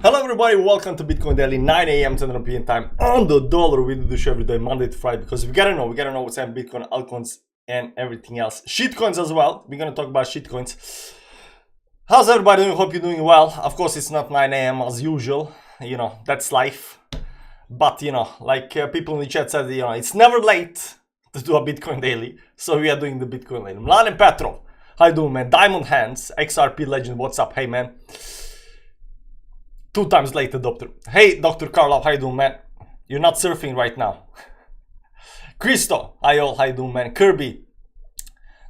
Hello everybody, welcome to Bitcoin Daily, 9 a.m. Central European time on the dollar. We do the show every day, Monday to Friday, because we gotta know what's happening Bitcoin, altcoins, and everything else. Shitcoins as well. We're gonna talk about shitcoins. How's everybody doing? Hope you're doing well. Of course, it's not 9 a.m. as usual. You know, that's life. But, you know, like people in the chat said, you know, it's never late to do a Bitcoin Daily. So we are doing the Bitcoin Daily. Milan and Petro, how you doing, man? Diamond Hands, XRP Legend, what's up? Hey, man. 2 times late adopter. Hey, Dr. Karlov, how you doing, man? You're not surfing right now. Christo, hi all, how you doing, man? Kirby,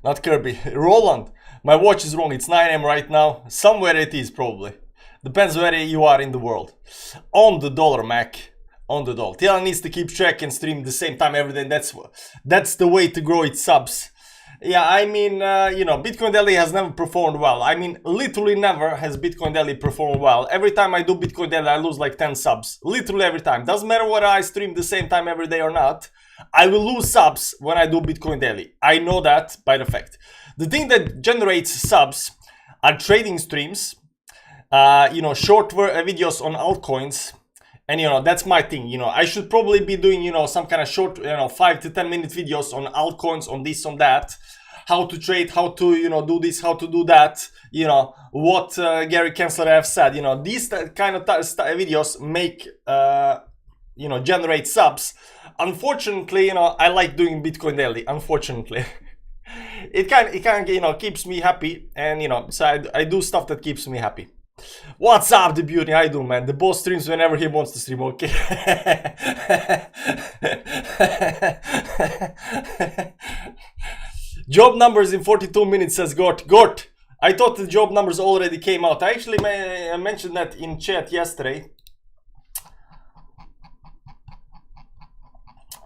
not Kirby. Roland, my watch is wrong. It's 9 a.m. right now. Somewhere it is probably. Depends where you are in the world. On the dollar, Mac. On the dollar. TL needs to keep track and stream the same time every day. That's the way to grow its subs. Yeah, I mean, you know, Bitcoin Daily has never performed well. I mean, literally never has Bitcoin Daily performed well. Every time I do Bitcoin Daily, I lose like 10 subs. Literally every time. Doesn't matter whether I stream the same time every day or not. I will lose subs when I do Bitcoin Daily. I know that by the fact. The thing that generates subs are trading streams, you know, short videos on altcoins. And, you know, that's my thing. You know, I should probably be doing, you know, some kind of short, you know, 5 to 10 minute videos on altcoins, on this, on that. How to trade, how to, you know, do this, how to do that. You know, what Gary Kensler have said. You know, these kind of videos make, you know, generate subs. Unfortunately, you know, I like doing Bitcoin Daily. Unfortunately. it kind of, you know, keeps me happy. And, you know, so I do stuff that keeps me happy. What's up, the beauty? How you doing, man? The boss streams whenever he wants to stream, okay? Job numbers in 42 minutes, says Gort. Gort, I thought the job numbers already came out. I actually mentioned that in chat yesterday.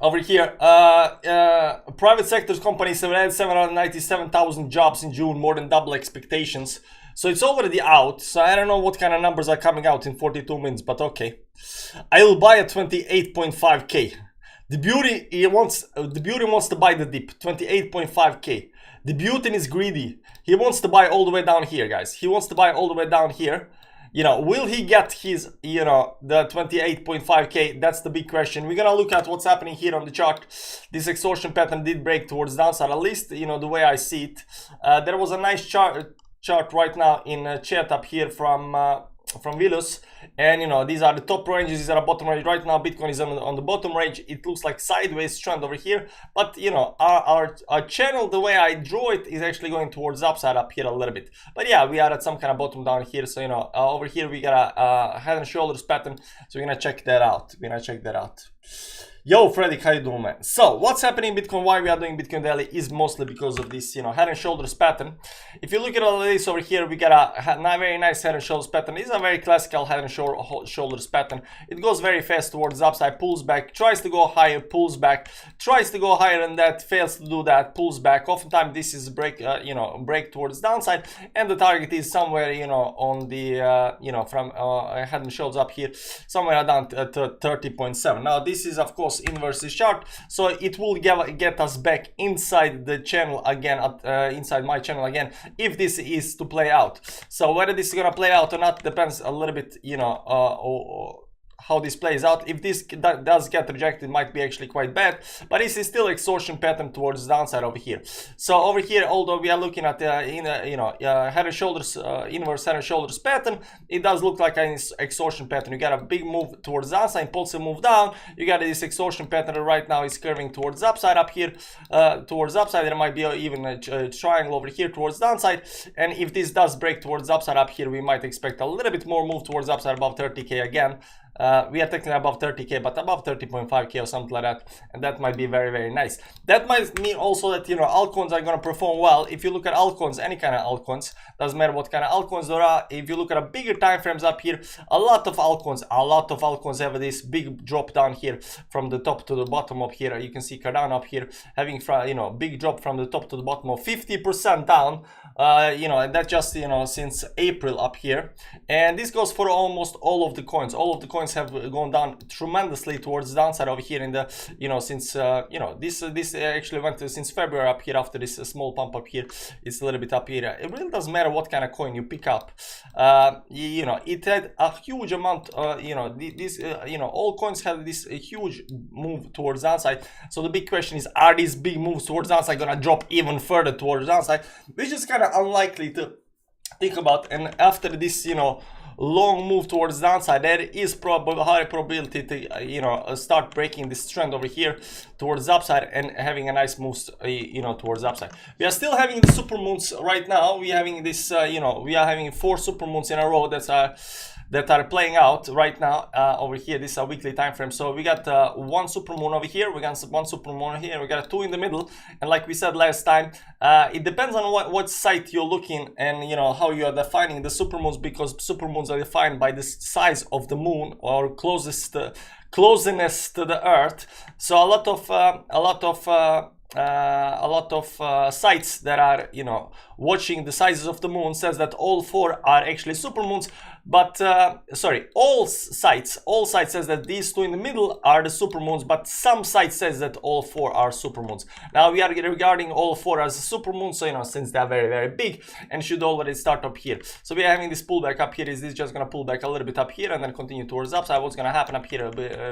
Over here, private sector's companies have had 797,000 jobs in June, more than double expectations. So it's already out. So I don't know what kind of numbers are coming out in 42 minutes, but okay. I will buy at 28.5k. The beauty wants to buy the dip, 28.5k. The beauty is greedy. He wants to buy all the way down here, guys. He wants to buy all the way down here. You know, will he get his, you know, the 28.5k? That's the big question. We're gonna look at what's happening here on the chart. This extortion pattern did break towards downside, at least, you know, the way I see it. There was a nice chart right now in chat up here from Vilus, and you know, these are the top ranges, these are the bottom range. Right now Bitcoin is on the bottom range. It looks like sideways trend over here, but you know, our channel, the way I draw it, is actually going towards upside up here a little bit. But yeah, we are at some kind of bottom down here. So you know, over here we got a head and shoulders pattern, so we're gonna check that out. Yo, Freddy, how you doing, man? So, what's happening in Bitcoin, why we are doing Bitcoin Daily is mostly because of this, you know, head and shoulders pattern. If you look at all of this over here, we got a very nice head and shoulders pattern. This is a very classical head and shoulders pattern. It goes very fast towards the upside, pulls back, tries to go higher, pulls back, tries to go higher than that, fails to do that, pulls back. Oftentimes, this is break towards downside, and the target is somewhere, you know, on the, you know, from head and shoulders up here, somewhere down to 30.7. Now, this is, of course, inverse chart, so it will get us back inside the channel again, inside my channel again, if this is to play out. So whether this is gonna play out or not depends a little bit, you know, how this plays out. If this does get rejected, it might be actually quite bad, but this is still extortion pattern towards the downside over here. So over here, although we are looking at you know, head and shoulders, inverse head and shoulders pattern, it does look like an extortion pattern. You got a big move towards the downside, impulsive move down. You got this extortion pattern right now is curving towards the upside up here, towards the upside. There might be even a triangle over here towards the downside, and if this does break towards the upside up here, we might expect a little bit more move towards the upside above 30k again. We are technically above 30k, but above 30.5k or something like that, and that might be very, very nice. That might mean also that, you know, altcoins are going to perform well. If you look at altcoins, any kind of altcoins, doesn't matter what kind of altcoins there are. If you look at a bigger time frames up here, a lot of altcoins have this big drop down here from the top to the bottom up here. You can see Cardano up here having, you know, big drop from the top to the bottom of 50% down. You know, and that just, you know, since April up here, and this goes for almost all of the coins. All of the coins coins have gone down tremendously towards the downside over here in the, you know, since this actually went since February up here after this small pump up here. It's a little bit up here. It really doesn't matter what kind of coin you pick up. You know, it had a huge amount. You know, you know, all coins had this huge move towards downside. So the big question is, are these big moves towards downside gonna drop even further towards downside, which is kind of unlikely to think about. And after this, you know, long move towards downside, there is probably high probability to you know, start breaking this trend over here towards upside and having a nice move, you know, towards upside. We are still having the super moons right now. We are having this you know, we are having 4 super moons in a row that are playing out right now over here. This is a weekly time frame. So we got 1 supermoon over here, we got 1 supermoon here, we got 2 in the middle. And like we said last time, it depends on what site you're looking and, you know, how you are defining the supermoons, because supermoons are defined by the size of the moon or closeness to the earth. So a lot of sites that are, you know, watching the sizes of the moon says that all 4 are actually supermoons. But sorry, all sites says that these 2 in the middle are the supermoons, but some sites says that all 4 are supermoons. Now we are regarding all 4 as supermoons, so, you know, since they are very, very big and should already start up here. So we are having this pullback up here. Is this just gonna pull back a little bit up here and then continue towards upside? What's gonna happen up here,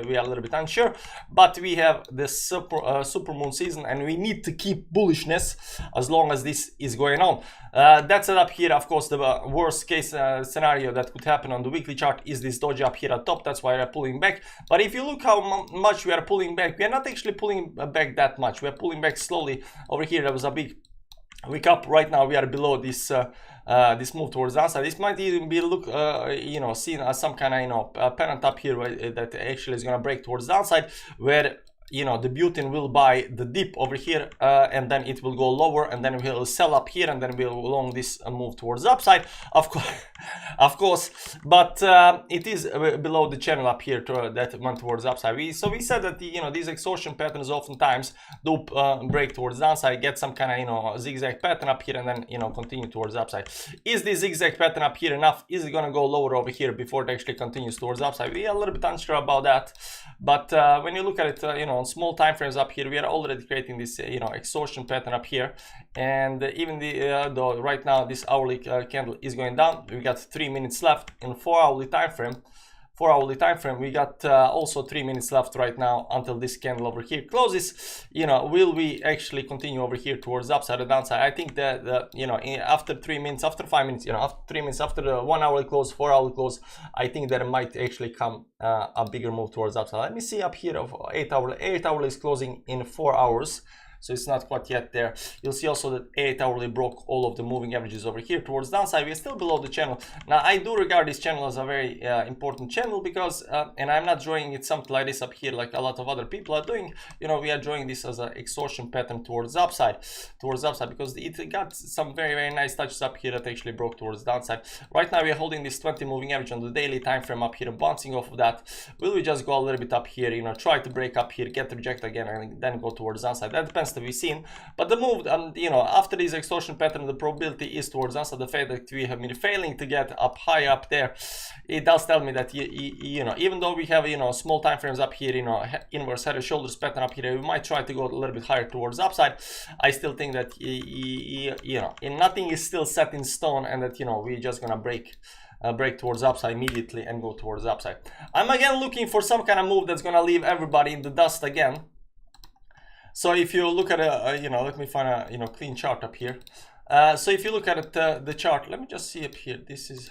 we are a little bit unsure, but we have this supermoon season and we need to keep bullishness as long as this is going on. That's it up here. Of course, the worst case scenario that could happen on the weekly chart is this doji up here at top. That's why we're pulling back. But if you look how much we are pulling back, we are not actually pulling back that much. We are pulling back slowly. Over here there was a big wick up. Right now we are below this this move towards downside. This might even be you know, seen as some kind of, you know, pennant up here, right, that actually is going to break towards downside, where, you know, the butane will buy the dip over here and then it will go lower and then we'll sell up here and then we'll long this move towards upside, of course, but it is below the channel up here that went towards upside. So we said that you know, these exhaustion patterns oftentimes do break towards downside, get some kind of, you know, zigzag pattern up here and then, you know, continue towards upside. Is this zigzag pattern up here enough? Is it going to go lower over here before it actually continues towards upside? We are a little bit unsure about that, but when you look at it, you know, on small time frames up here, we are already creating this you know, exhaustion pattern up here. And even though right now this hourly candle is going down, we got 3 minutes left in 4-hourly time frame. 4-hourly time frame, we got also 3 minutes left right now until this candle over here closes. You know, will we actually continue over here towards upside or downside? I think that you know, after 3 minutes, after 5 minutes, you know, after 3 minutes, after the 1-hourly close, 4-hourly close, I think that it might actually come a bigger move towards upside. Let me see up here of 8-hourly is closing in 4 hours. So it's not quite yet there. You'll see also that 8-hourly broke all of the moving averages over here towards downside. We're still below the channel. Now I do regard this channel as a very important channel because, and I'm not drawing it something like this up here like a lot of other people are doing. You know, we are drawing this as an exhaustion pattern towards upside because it got some very, very nice touches up here that actually broke towards downside. Right now we are holding this 20 moving average on the daily time frame up here and bouncing off of that. Will we just go a little bit up here, you know, try to break up here, get rejected again, and then go towards downside? That depends to be seen, but the move, you know, after this extortion pattern, the probability is towards us. So the fact that we have been failing to get up high up there, it does tell me that you know, even though we have, you know, small time frames up here, you know, inverse head and shoulders pattern up here, we might try to go a little bit higher towards upside. I still think that you know, nothing is still set in stone, and that, you know, we're just gonna break towards upside immediately and go towards upside. I'm again looking for some kind of move that's gonna leave everybody in the dust again. So if you look at you know, let me find a, you know, clean chart up here. So if you look at it, the chart, let me just see up here. This is,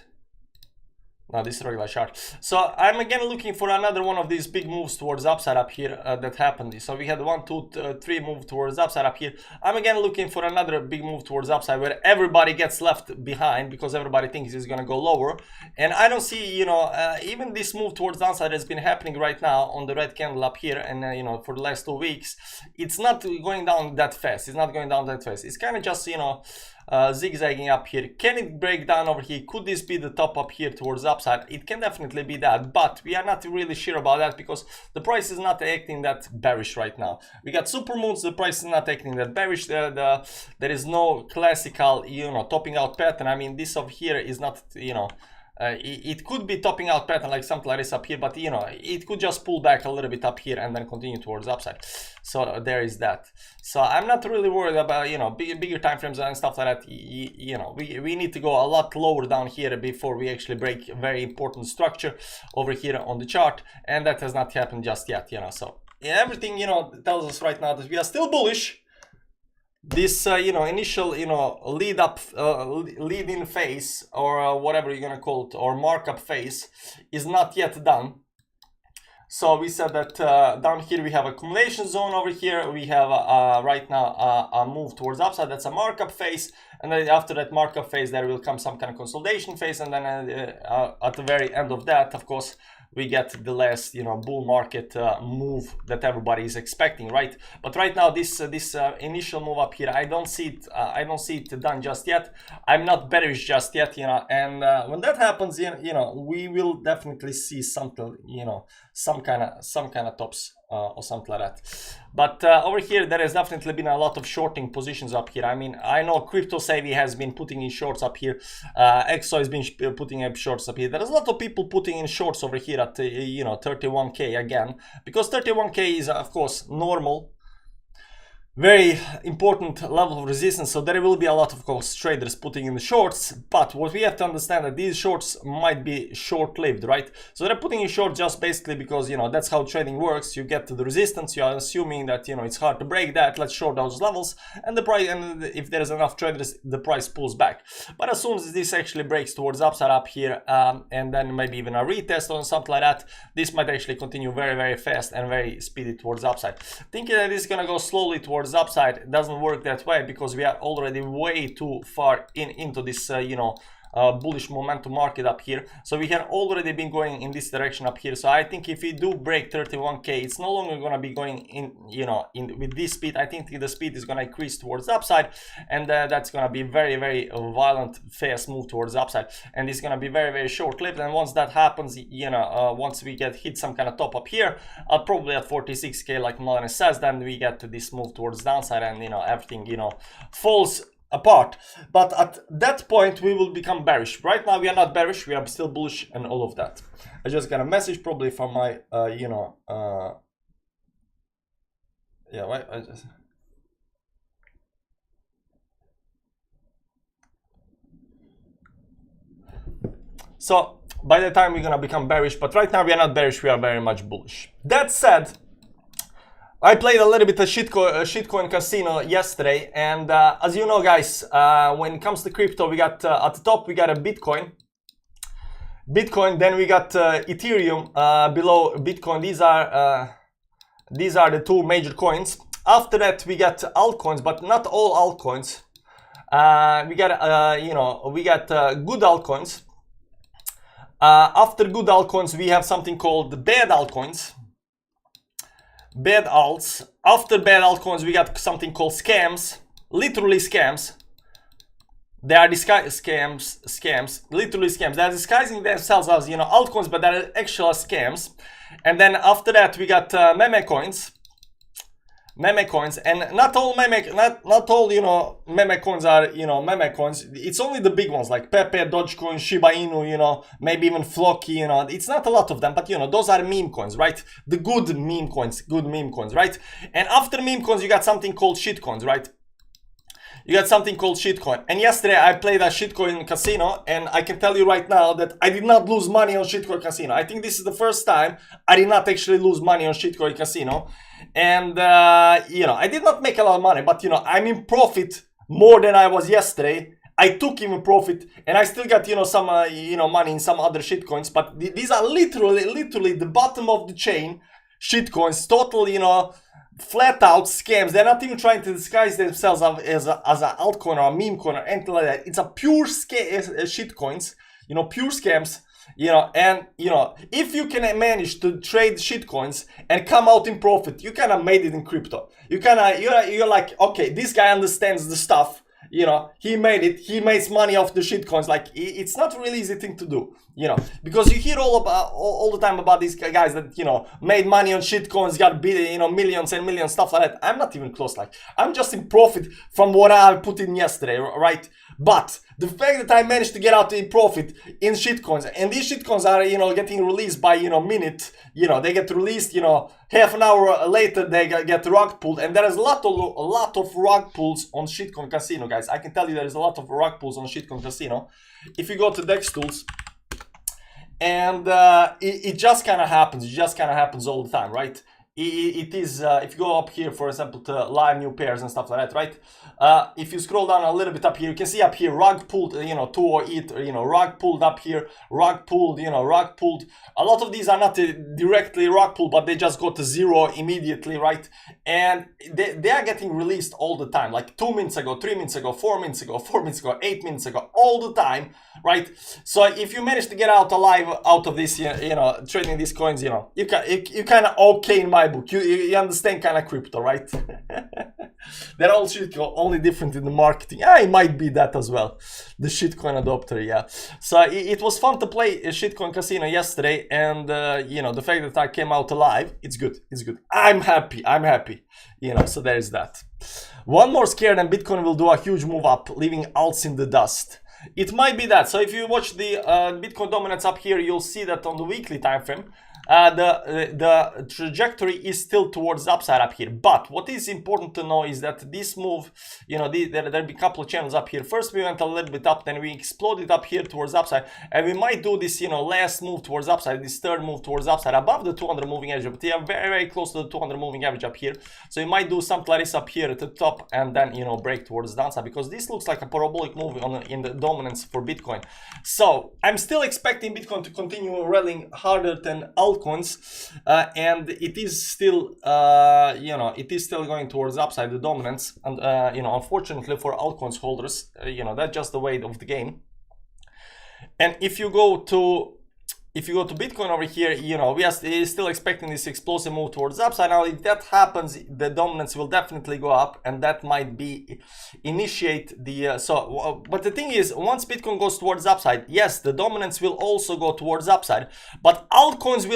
no, this is a regular chart. So I'm again looking for another one of these big moves towards upside up here that happened. So we had 1, 2, 3 move towards upside up here. I'm again looking for another big move towards upside where everybody gets left behind because everybody thinks it's gonna go lower. And I don't see, you know, even this move towards downside has been happening right now on the red candle up here, and you know, for the last 2 weeks, it's not going down that fast. It's not going down that fast. It's kind of just, you know, zigzagging up here. Can it break down over here? Could this be the top up here towards upside? It can definitely be that, but we are not really sure about that because the price is not acting that bearish right now. We got super moons, the price is not acting that bearish. There is no classical, you know, topping out pattern. I mean, this over here is not, you know, it could be topping out pattern like something like this up here, but you know, it could just pull back a little bit up here and then continue towards upside. So there is that. So I'm not really worried about, you know, bigger time frames and stuff like that. You know, we need to go a lot lower down here before we actually break a very important structure over here on the chart, and that has not happened just yet, you know. So everything, you know, tells us right now that we are still bullish. This you know, initial, you know, lead in phase, or whatever you're gonna call it, or markup phase, is not yet done. So we said that down here we have accumulation zone. Over here we have right now a move towards upside. That's a markup phase, and then after that markup phase there will come some kind of consolidation phase, and then at the very end of that, of course, we get the last, you know, bull market move that everybody is expecting, right? But right now this initial move up here, I don't see it done just yet. I'm not bearish just yet, you know, and when that happens, you know, we will definitely see something, you know, some kind of tops or something like that. But over here there has definitely been a lot of shorting positions up here. I mean, I know Crypto Savvy has been putting in shorts up here, EXO has been putting in shorts up here. There's a lot of people putting in shorts over here at you know, 31k again, because 31k is of course normal, very important level of resistance. So there will be a lot of course traders putting in the shorts, but what we have to understand that these shorts might be short-lived, right? So they're putting in short just basically because, you know, that's how trading works. You get to the resistance, you are assuming that, you know, it's hard to break that, let's short those levels, and the price, and if there's enough traders, the price pulls back. But as soon as this actually breaks towards upside up here, and then maybe even a retest or something like that, this might actually continue very, very fast and very speedy towards upside. Thinking that this is gonna go slowly towards upside, it doesn't work that way, because we are already way too far into this you know, bullish momentum market up here. So we have already been going in this direction up here. So I think if we do break 31k, it's no longer going to be going in, you know, with this speed. I think the speed is going to increase towards upside, and that's going to be very, very violent, fast move towards upside, and it's going to be very, very short-lived. And once that happens, you know, once we hit some kind of top up here, probably at 46k like Melanie says, then we get to this move towards downside, and you know, everything, you know, falls apart. But at that point we will become bearish. Right now we are not bearish, we are still bullish and all of that. I just got a message probably from my you know, yeah, wait, so by the time we're gonna become bearish, but right now we are not bearish, we are very much bullish. That said, I played a little bit of shitcoin casino yesterday, and as you know, guys, when it comes to crypto, we got at the top we got a Bitcoin, then we got Ethereum below Bitcoin. These are the two major coins. After that we got altcoins, but not all altcoins. We got you know, we got good altcoins. After good altcoins we have something called bad altcoins. Bad alts. After bad altcoins we got something called scams, literally scams. They are scams, literally scams. They're disguising themselves as, you know, altcoins, but they're actual scams. And then after that we got meme coins, and not all you know, meme coins are, you know, meme coins. It's only the big ones like Pepe, Dogecoin, Shiba Inu, you know, maybe even Floki, you know. It's not a lot of them, but you know, those are meme coins, right? The good meme coins, right? And after meme coins you got something called shit coins, right? You got something called shitcoin. And yesterday I played a shitcoin casino, and I can tell you right now that I did not lose money on shitcoin casino. I think this is the first time I did not actually lose money on shitcoin casino. And you know, I did not make a lot of money, but you know, I'm in profit more than I was yesterday. I took even profit, and I still got, you know, some you know, money in some other shitcoins. But these are literally the bottom of the chain shitcoins, total, you know, flat out scams. They're not even trying to disguise themselves as an altcoin or a meme coin or anything like that. It's a pure shit coins, you know, pure scams, you know. And you know, if you can manage to trade shit coins and come out in profit, you kind of made it in crypto. You kind of, you're like, okay, this guy understands the stuff, you know, he made it, he makes money off the shit coins. Like, it's not really easy thing to do, you know, because you hear all the time about these guys that, you know, made money on shit coins, got, you know, millions and millions, stuff like that. I'm not even close. Like, I'm just in profit from what I put in yesterday, right? But the fact that I managed to get out in profit in shitcoins, and these shitcoins are, you know, getting released by, you know, minute, you know, they get released, you know, half an hour later they get rug pulled, and there is a lot of rug pulls on shitcoin casino, guys. I can tell you there is a lot of rug pulls on shitcoin casino. If you go to DEX tools, and it just kind of happens. It just kind of happens all the time, right? It is, if you go up here, for example, to live new pairs and stuff like that, right? If you scroll down a little bit up here, you can see up here, rug pulled, you know, 2 or ETH, you know, rug pulled up here, rug pulled, you know, rug pulled. A lot of these are not directly rug pulled, but they just go to 0 immediately, right? And they are getting released all the time, like 2 minutes ago, 3 minutes ago, 4 minutes ago, 4 minutes ago, 8 minutes ago, all the time, right? So if you manage to get out alive out of this, you know, trading these coins, you know, you kind of okay in my book. You understand kind of crypto, right? They're all shitcoin, only different in the marketing. Yeah, it might be that as well. The shitcoin adopter, yeah. So it was fun to play a shitcoin casino yesterday, and you know, the fact that I came out alive, it's good. It's good. I'm happy. I'm happy. You know, so there is that. One more scare, and Bitcoin will do a huge move up, leaving alts in the dust. It might be that. So if you watch the Bitcoin dominance up here, you'll see that on the weekly time frame, the trajectory is still towards the upside up here. But what is important to know is that this move, you know, there'll be a couple of channels up here. First we went a little bit up, then we exploded up here towards upside, and we might do this, you know, last move towards upside, this third move towards upside above the 200 moving average, but we are very, very close to the 200 moving average up here. So you might do something like this up here at the top, and then, you know, break towards the downside, because this looks like a parabolic move in the dominance for Bitcoin. So I'm still expecting Bitcoin to continue rallying harder than altcoins, and it is still, you know, it is still going towards upside, the dominance, and you know, unfortunately for altcoins holders, you know, that's just the way of the game. And if you go to Bitcoin over here, you know, we are still expecting this explosive move towards the upside. Now, if that happens, the dominance will definitely go up, and that might be initiate the but the thing is, once Bitcoin goes towards the upside, yes, the dominance will also go towards the upside, but altcoins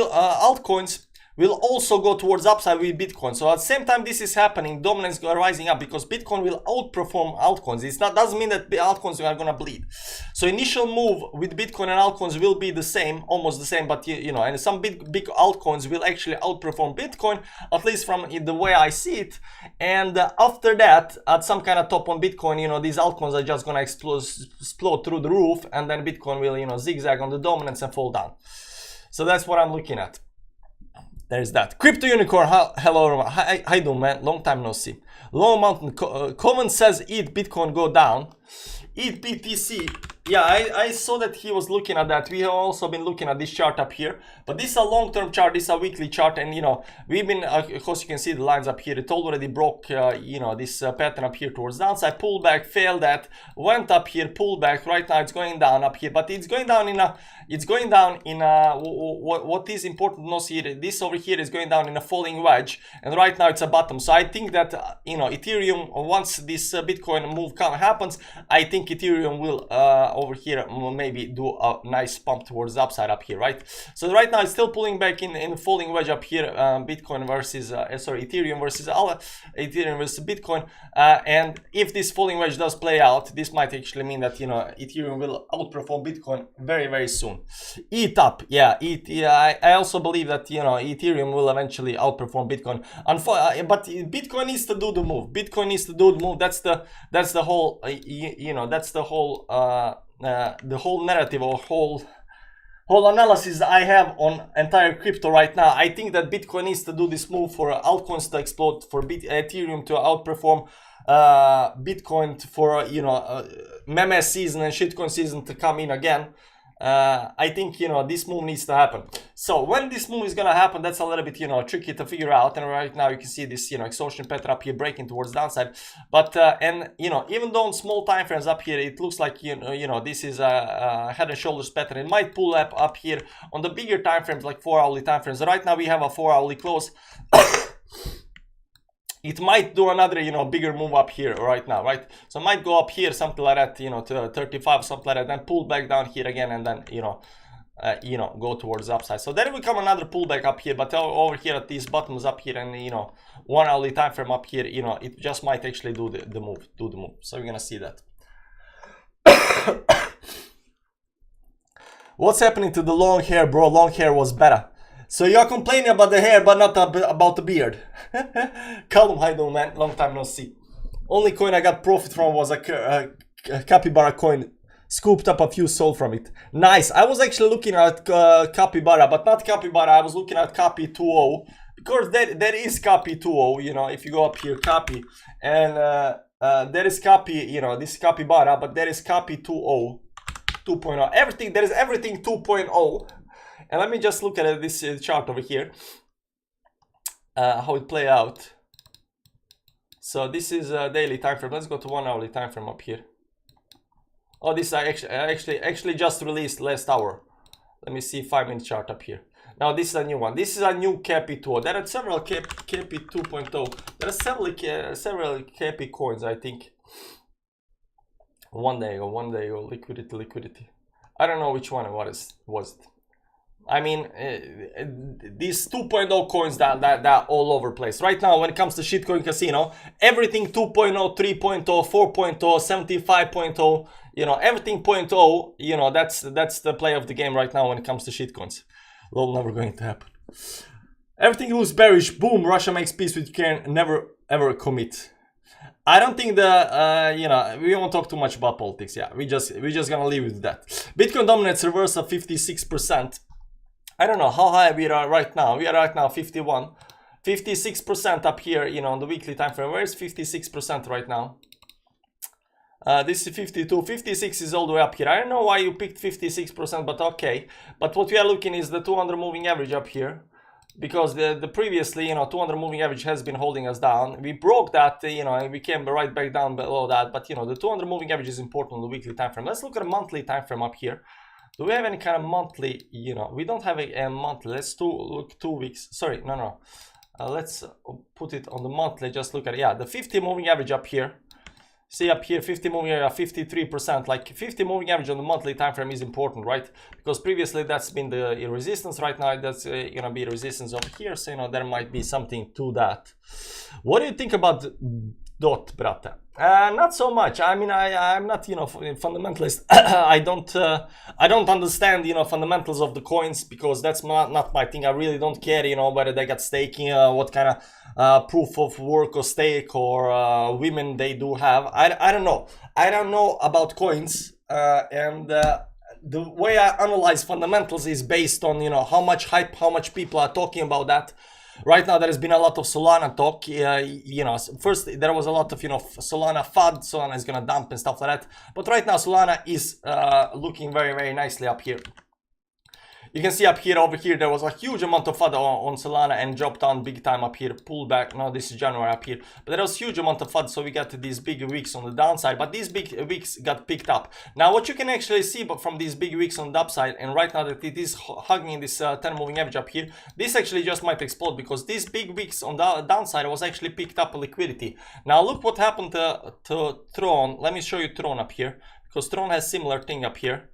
will also go towards upside with Bitcoin. So at the same time this is happening, dominance is rising up, because Bitcoin will outperform altcoins. It's not, doesn't mean that the altcoins are gonna bleed. So initial move with Bitcoin and altcoins will be the same, almost the same, but you know, and some big altcoins will actually outperform Bitcoin, at least from the way I see it. And after that, at some kind of top on Bitcoin, you know, these altcoins are just gonna explode through the roof, and then Bitcoin will, you know, zigzag on the dominance and fall down. So that's what I'm looking at. There's that. Crypto Unicorn, hello everyone. How you doing, man? Long time no see. Low Mountain, Common says ETH Bitcoin go down. ETH BTC, yeah, I saw that he was looking at that. We have also been looking at this chart up here, but this is a long-term chart, this is a weekly chart, and you know, we've been, of course you can see the lines up here, it already broke, you know, this pattern up here towards downside, pulled back, failed that, went up here, pulled back, right now it's going down up here, but it's going down in a, what is important to note here, this over here is going down in a falling wedge, and right now it's a bottom. So I think that, you know, Ethereum, once this Bitcoin move happens, I think Ethereum will, over here, maybe do a nice pump towards the upside up here, right? So right now it's still pulling back in falling wedge up here, Bitcoin versus, Ethereum versus Bitcoin, and if this falling wedge does play out, this might actually mean that, you know, Ethereum will outperform Bitcoin very, very soon. ETH up, yeah, I also believe that, you know, Ethereum will eventually outperform Bitcoin, but Bitcoin needs to do the move. Bitcoin needs to do the move. That's the whole, you know, that's the whole narrative or whole analysis I have on entire crypto right now. I think that Bitcoin needs to do this move for altcoins to explode, for Ethereum to outperform Bitcoin, for, you know, meme season and shitcoin season to come in again. I think, you know, this move needs to happen. So when this move is gonna happen, that's a little bit, you know, tricky to figure out. And right now you can see this, you know, exhaustion pattern up here breaking towards downside. But and you know, even though on small time frames up here, it looks like, you know, this is a head and shoulders pattern. It might pull up here on the bigger time frames, like 4-hourly time frames. Right now we have a 4-hourly close. It might do another, you know, bigger move up here right now, right? So it might go up here, something like that, you know, to 35, something like that, then pull back down here again, and then, you know, go towards the upside. So then will come another pullback up here, but over here at these bottoms up here, and, you know, 1-hourly time frame up here, you know, it just might actually do the move. So we're gonna see that. What's happening to the long hair, bro? Long hair was better. So you're complaining about the hair, but not about the beard. Callum, how you doing, man? Long time no see. Only coin I got profit from was a capybara coin. Scooped up a few sold from it. Nice. I was actually looking at capybara, but not capybara. I was looking at Capi 2.0 because there is Capi 2.0. You know, if you go up here, Capi, and there is Capi. You know, this is capybara, but there is Capi 2.0, 2.0. Everything there is everything 2.0. And let me just look at this chart over here. How it play out. So this is a daily time frame. Let's go to 1 hourly time frame up here. Oh, this I actually just released last hour. Let me see 5-minute chart up here. Now this is a new one. This is a new Capi 2.0. There are several Capi 2.0. There are several Capi coins, I think. One day ago, liquidity. I don't know which one it was it. I mean, these 2.0 coins that all over place. Right now, when it comes to shitcoin casino, everything 2.0, 3.0, 4.0, 75.0, you know, everything 0.0, you know, that's the play of the game right now when it comes to shitcoins. Well, never going to happen. Everything looks bearish. Boom, Russia makes peace with Ukraine. Never ever commit. I don't think you know, we won't talk too much about politics. Yeah, we just gonna leave it with that. Bitcoin dominates reverse of 56%. I don't know how high we are right now. We are right now 51, 56% up here, you know, on the weekly time frame. Where is 56% right now? This is 52, 56 is all the way up here. I don't know why you picked 56%, but okay. But what we are looking is the 200 moving average up here, because the previously, you know, 200 moving average has been holding us down. We broke that, you know, and we came right back down below that. But you know, the 200 moving average is important on the weekly time frame. Let's look at a monthly time frame up here. Do we have any kind of monthly, you know, we don't have a monthly. Let's look 2 weeks. Sorry, no. Let's put it on the monthly. Just look at it. Yeah, the 50 moving average up here. See up here, 50 moving average, 53%. Like 50 moving average on the monthly time frame is important, right? Because previously that's been the resistance. Right now that's gonna be resistance over here. So you know there might be something to that. What do you think about DOT, brate? Not so much. I mean, I'm not, you know, fundamentalist. I don't understand, you know, fundamentals of the coins, because that's not my thing. I really don't care, you know, whether they got staking, what kind of proof of work or stake or women they do have. I don't know. I don't know about coins, and the way I analyze fundamentals is based on, you know, how much hype, how much people are talking about that. Right now there has been a lot of Solana talk. You know, first there was a lot of, you know, Solana FUD, Solana is gonna dump and stuff like that. But right now Solana is looking very, very nicely up here. You can see up here, over here, there was a huge amount of FUD on Solana and dropped down big time up here, pull back. Now this is January up here, but there was huge amount of FUD, so we got these big wicks on the downside, but these big wicks got picked up. Now what you can actually see from these big wicks on the upside, and right now that it is hugging this 10 moving average up here, this actually just might explode, because these big wicks on the downside was actually picked up liquidity. Now look what happened to Tron. Let me show you Tron up here, because Tron has similar thing up here.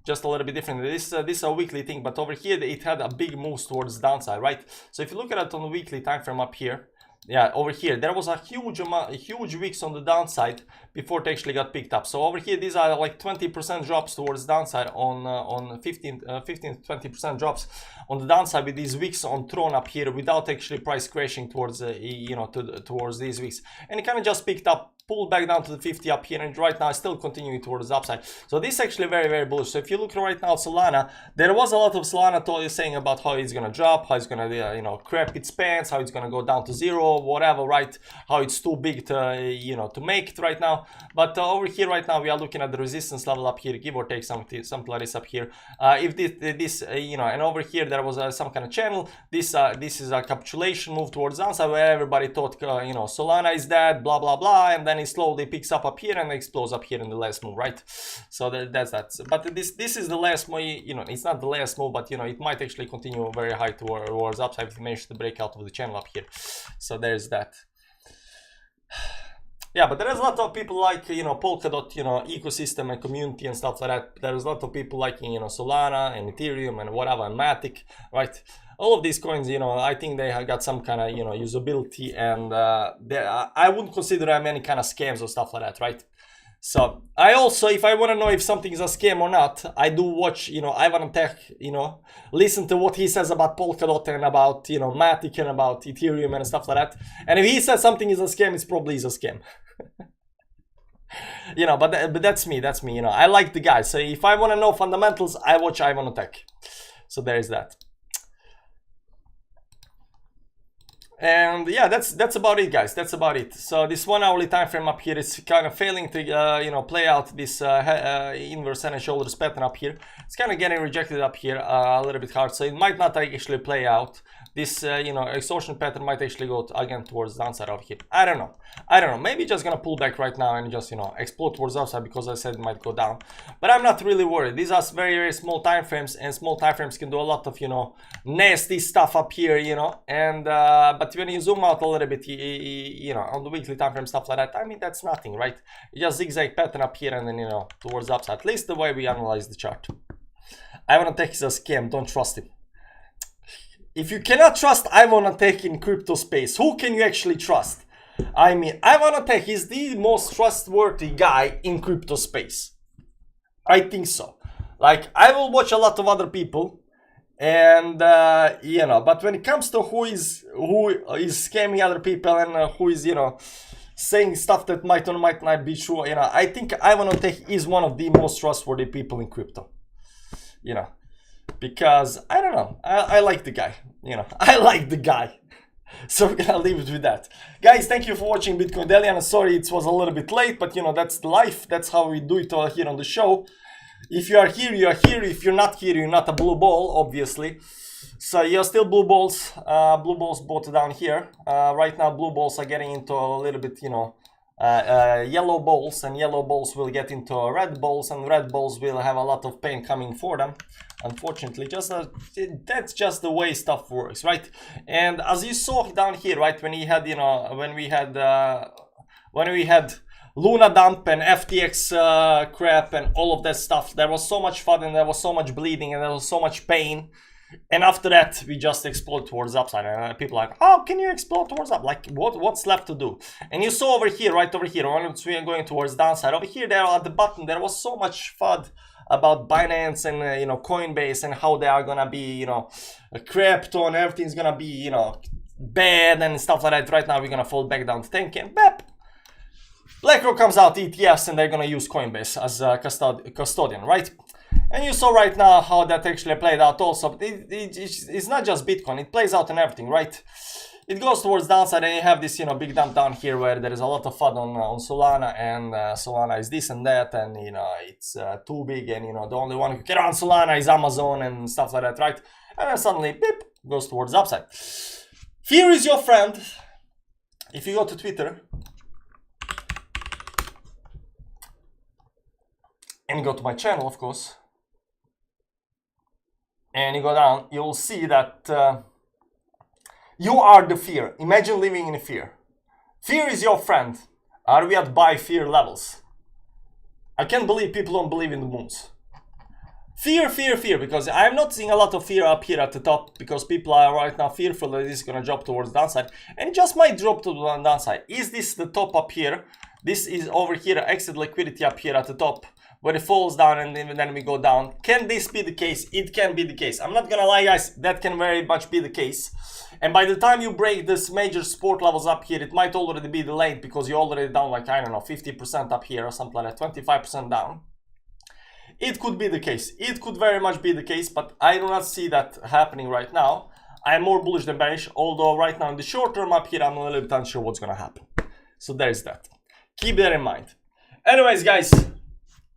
Just a little bit different. This is a weekly thing, but over here it had a big move towards downside, right? So if you look at it on the weekly time frame up here, yeah, over here there was a huge wicks on the downside before it actually got picked up. So over here these are like 20% drops towards downside on 15 to 20% drops on the downside with these wicks on Tron up here, without actually price crashing towards you know, towards these wicks, and it kind of just picked up, pulled back down to the 50 up here, and right now it's still continuing towards the upside. So this is actually very, very bullish. So if you look right now at Solana, there was a lot of Solana saying about how it's gonna drop, how it's gonna you know, crap its pants, how it's gonna go down to zero, whatever, right? How it's too big to, you know, to make it right now. But over here right now we are looking at the resistance level up here, give or take something like this up here. If this you know, and over here there was some kind of channel. This is a capitulation move towards downside, where everybody thought you know, Solana is dead, blah blah blah, and then it slowly picks up here and explodes up here in the last move, right? So that's that. But this is the last move, you know, it's not the last move, but you know, it might actually continue very high towards upside if it manages to break out of the channel up here. So there's that. Yeah, but there's a lot of people like, you know, Polkadot, you know, ecosystem and community and stuff like that. There's a lot of people liking, you know, Solana and Ethereum and whatever, and Matic, right? All of these coins, you know, I think they have got some kind of, you know, usability, and I wouldn't consider them any kind of scams or stuff like that, right? So I also, if I want to know if something is a scam or not, I do watch, Ivan Tech, listen to what he says about Polkadot and about, Matic and about Ethereum and stuff like that. And if he says something is a scam, it's probably is a scam. But that's me, I like the guy. So if I want to know fundamentals, I watch Ivan Tech. So there is that. And yeah, that's about it, guys. That's about it. So this 1 hourly time frame up here is kind of failing to play out this inverse head and shoulders pattern up here. It's kind of getting rejected up here a little bit hard, so it might not actually play out. This extortion pattern might actually go again towards the downside over here. I don't know. Maybe just gonna pull back right now and just explode towards the upside, because I said it might go down. But I'm not really worried. These are very, very small time frames, and small time frames can do a lot of nasty stuff up here, and but when you zoom out a little bit, on the weekly time frame, stuff like that, I mean, that's nothing, right? You just zigzag pattern up here and then towards the upside. At least the way we analyze the chart. Ivan Tech is a scam. Don't trust him. If you cannot trust Ivan Tech in crypto space, who can you actually trust? I mean, Ivan Tech is the most trustworthy guy in crypto space. I think so. Like, I will watch a lot of other people, and but when it comes to who is scamming other people and who is saying stuff that might or might not be true, I think Ivan Tech is one of the most trustworthy people in crypto. Because I don't know, I like the guy. I like the guy. So we're gonna leave it with that, guys. Thank you for watching Bitcoin Daily, and sorry it was a little bit late, but that's life. That's how we do it here on the show. If you are here, you are here. If you're not here, you're not a blue ball, obviously. So you're still blue balls. Blue balls both down here. Right now, blue balls are getting into a little bit, yellow balls, and yellow balls will get into red balls, and red balls will have a lot of pain coming for them. Unfortunately, that's just the way stuff works, right? And as you saw down here, right, when we had Luna dump and FTX crap and all of that stuff, there was so much fun and there was so much bleeding and there was so much pain. And after that, we just explode towards the upside, and people are like, how can you explode towards up? Like, what's left to do? And you saw over here, right over here, once we are going towards downside, over here, there at the bottom, there was so much FUD about Binance and Coinbase and how they are gonna be, crypto and everything's gonna be, bad and stuff like that. Right now, we're gonna fall back down to 10K, and BEP. BlackRock comes out ETFs, and they're gonna use Coinbase as a custodian, right? And you saw right now how that actually played out also. It's not just Bitcoin, it plays out in everything, right? It goes towards downside, and you have this big dump down here where there is a lot of fun on Solana, and Solana is this and that, and it's too big, and the only one who can run Solana is Amazon and stuff like that, right? And then suddenly, beep, goes towards the upside. Fear is your friend. If you go to Twitter and you go to my channel, of course, and you go down, you'll see that you are the fear. Imagine living in fear. Fear is your friend. Are we at buy fear levels? I can't believe people don't believe in the moons. Fear, fear, fear, because I'm not seeing a lot of fear up here at the top, because people are right now fearful that this is going to drop towards the downside, and it just might drop to the downside. Is this the top up here? This is over here, exit liquidity up here at the top, where it falls down and then we go down. Can this be the case? It can be the case. I'm not gonna lie, guys, that can very much be the case. And by the time you break this major support levels up here, it might already be delayed, because you're already down like, I don't know, 50% up here or something like that, 25% down. It could be the case. It could very much be the case, but I do not see that happening right now. I'm more bullish than bearish, although right now in the short term up here, I'm a little bit unsure what's gonna happen. So there's that. Keep that in mind. Anyways, guys,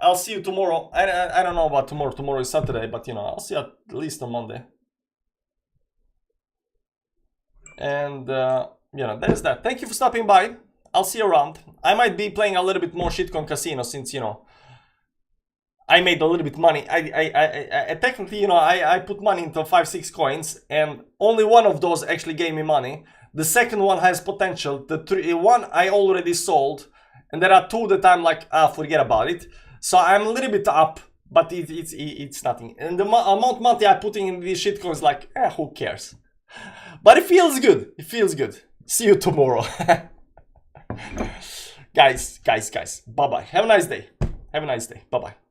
I'll see you tomorrow. I don't know about tomorrow. Tomorrow is Saturday, but I'll see you at least on Monday. And there's that. Thank you for stopping by. I'll see you around. I might be playing a little bit more shitcoin casino, since I made a little bit money. I technically, I put money into 5-6 coins, and only one of those actually gave me money. The second one has potential. The one I already sold, and there are two that I'm like, forget about it. So I'm a little bit up, but it's nothing. And the amount money I'm putting in these shitcoins, like, who cares? But it feels good. It feels good. See you tomorrow. Guys. Bye bye. Have a nice day. Have a nice day. Bye bye.